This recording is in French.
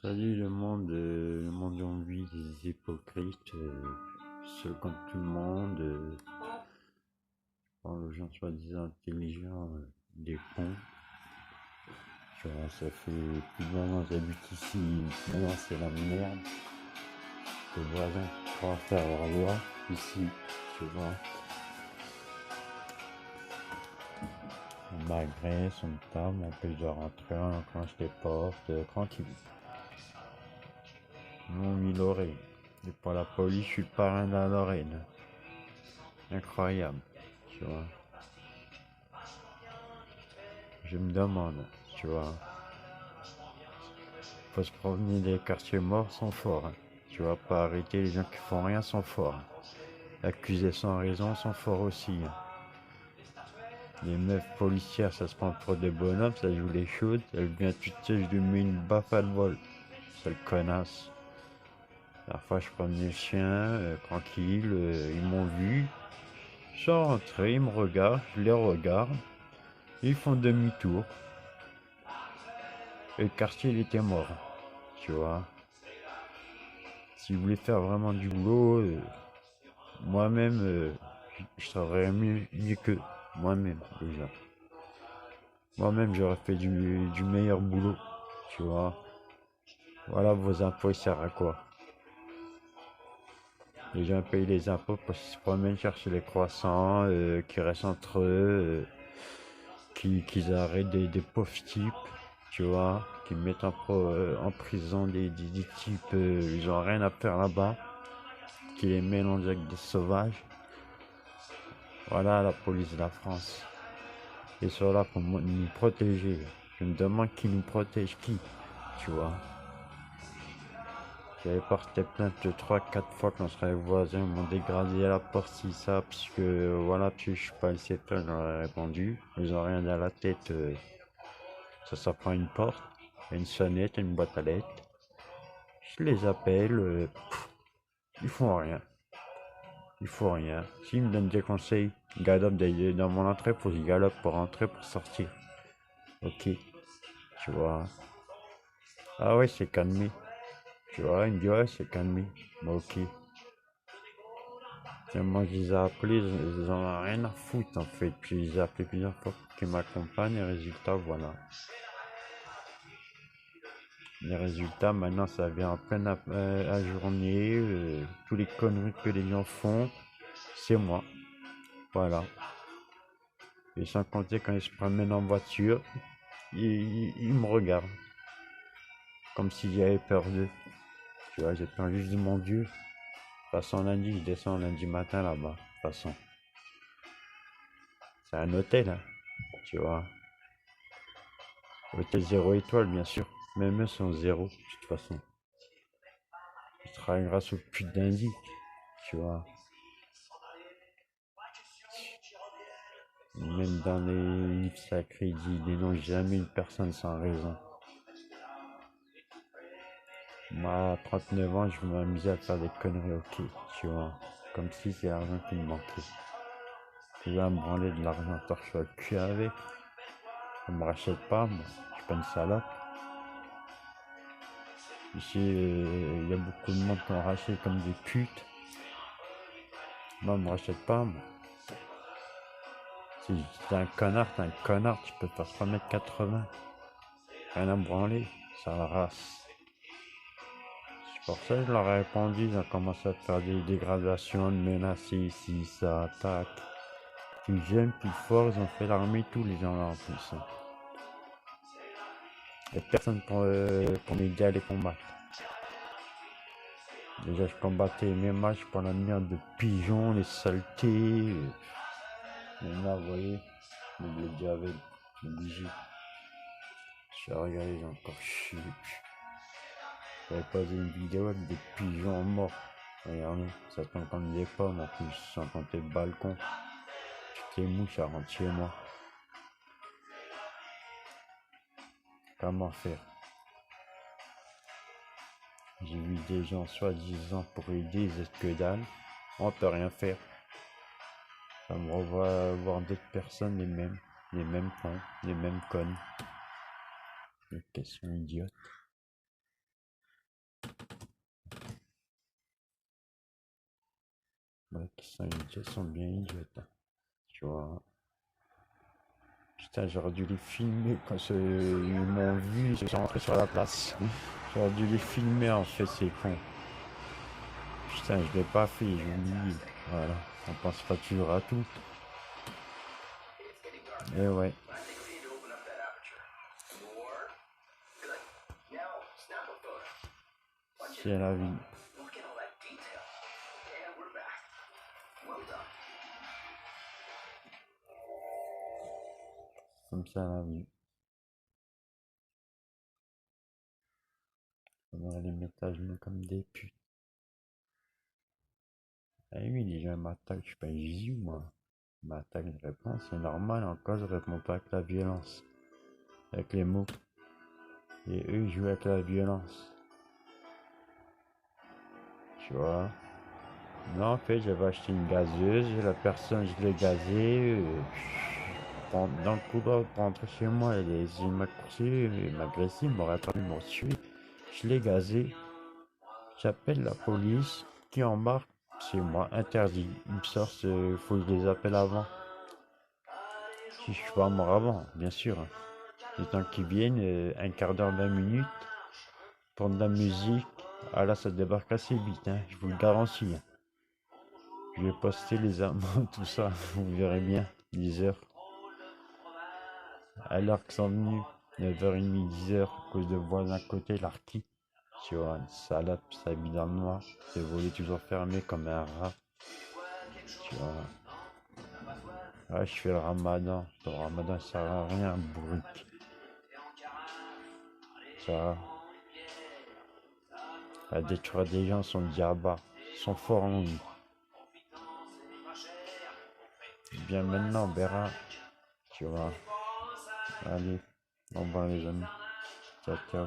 Salut le monde où on vit des hypocrites, seuls contre tout le monde, parle aux gens soi-disant intelligents, des cons. Tu vois, ça fait plus de 20 ans que j'habite ici, maintenant c'est la merde. Les voisins croient faire leur loi ici, tu vois. On m'agresse, on me tape, on m'empêche de rentrer, on clenche les portes, tranquille. Nous on mis l'oreille. Et pour la police, je suis le parrain de la Lorraine. Incroyable, tu vois. Je me demande, tu vois. Faut se promener, les quartiers morts sont forts, hein. Tu vas pas arrêter les gens qui font rien sont forts, hein. Accusés sans raison sont forts aussi, hein. Les meufs policières, ça se prend pour des bonhommes, ça joue les chaudes. Elle vient tout de suite, je lui mets une baffe à le vol. Sale connasse. La fois, je promenais le chien, tranquille, ils m'ont vu. Je suis rentré, ils me regardent, je les regarde. Ils font demi-tour. Et le quartier, il était mort, tu vois. Si vous voulez faire vraiment du boulot, moi-même, je travaillerais mieux que moi-même, déjà. Moi-même, j'aurais fait du meilleur boulot, tu vois. Voilà, vos impôts, ils servent à quoi? Les gens payent les impôts parce qu'ils se promènent chercher les croissants, qui restent entre eux, qu'ils arrêtent des pauvres types, tu vois, qui mettent en prison des types, ils ont rien à faire là-bas, qui les mélangent avec des sauvages. Voilà la police de la France. Ils sont là pour nous protéger. Je me demande qui nous protège, qui, tu vois. J'avais porté plainte 3 4 fois quand je serais voisin, ils m'ont dégradé à la porte si ça, parce que voilà, puis je suis pas laissé faire, j'aurais répondu. Ils ont rien à la tête, ça prend une porte, une sonnette, une boîte à lettres. Je les appelle, ils font rien. Ils font rien. S'ils me donnent des conseils, galope dans mon entrée, faut que je galope pour rentrer, pour sortir. Ok, tu vois. Ah ouais, c'est calmé. Tu vois, il me dit ouais, c'est calmé. Bah, ok. Tiens, moi, je les ai appelés, ils en ont rien à foutre en fait. Puis je les ai appelés plusieurs fois pour qu'ils m'accompagnent. Et résultat, voilà. Les résultats, maintenant, ça vient en pleine journée. Tous les conneries que les gens font, c'est moi. Voilà. Et sans compter quand ils se promènent en voiture, ils me regardent. Comme si j'avais peur d'eux. Tu vois, j'ai peur juste de mon Dieu. De toute façon, lundi, je descends lundi matin là-bas. De toute façon, c'est un hôtel, hein, tu vois. Hôtel 0 étoile, bien sûr. Même eux sont zéro, de toute façon. Je travaille grâce au putain d'indic, tu vois. Même dans les livres sacrés, ils disent dénonce jamais une personne sans raison. Moi, à 39 ans, je veux m'amuser à faire des conneries, ok, tu vois. Comme si c'est l'argent qui me manquait. Tu vas me branler de l'argent torche le cul avec. On me rachète pas, moi. Je suis pas une salope. Ici, il y a beaucoup de monde qui ont racheté comme des putes. Moi, on me rachète pas, moi. Si t'es un connard, tu peux faire 3 m 80. Rien à me branler, ça la race. C'est pour ça que je leur ai répondu, ils ont commencé à faire des dégradations, de menacer ici, ça attaque. Plus jeunes, plus forts, ils ont fait l'armée, tous les gens là en plus, hein. Il n'y a personne pour m'aider à les combattre. Déjà, je combattais mes matchs pour la merde de pigeons, les saletés. Et là, vous voyez, le diable, obligé. Je regardé, j'ai encore chié. J'avais pas vu une vidéo avec des pigeons morts. Regardez, ça tombe comme des pommes en plus, sans compter le balcon. Toutes les mouches, ça rentre chez moi. Comment faire? J'ai vu des gens soi-disant pour aider, ils aident que dalle. On peut rien faire. Ça me revoit voir d'autres personnes, les mêmes cons, les mêmes connes. Des questions idiotes. Ouais, qui sont idiots, sont bien idiots, hein, tu vois. Putain, j'aurais dû les filmer quand ils m'ont vu, ils sont rentrés sur la place. J'aurais dû les filmer en fait, c'est con. Putain, je l'ai pas fait, j'ai oublié. Voilà, on pense pas toujours à tout. Et ouais, c'est la vie. Comme ça la vie. Faudrait les mettre à genoux comme des putes. Ah oui, les gens m'attaquent, je suis pas Jésus, moi. Ils m'attaquent, je réponds, c'est normal, encore je réponds pas avec la violence. Avec les mots. Et eux, ils jouent avec la violence. Tu vois. Non, en fait, j'avais acheté une gazeuse, et la personne, je l'ai gazée. Dans le couloir pour rentrer chez moi, il m'a coursé, il m'a agressé, il m'aurait attendu, il m'aurait tué. Je l'ai gazé. J'appelle la police qui embarque chez moi, interdit. Il me sort, il faut que je les appelle avant. Si je suis pas mort avant, bien sûr. Le temps qu'ils viennent, un quart d'heure, 20 minutes, pour de la musique. Ah là, ça débarque assez vite, hein, je vous le garantis, hein. Je vais poster les amendes, tout ça, vous verrez bien, 10 heures. À l'heure qu'ils sont venus, 9h30, 10 heures, à cause de voisins à côté, l'arki. Tu vois, une salope, ça habite dans le noir, c'est volé toujours fermé comme un rat. Tu vois. Ouais, je fais le ramadan. Le ramadan, ça sert à rien, brut. Ça, la détruire des gens sont diabas. Ils sont forts en lui. Bien maintenant, on verra. Tu vois. Allez, au revoir les amis. Ciao, ciao.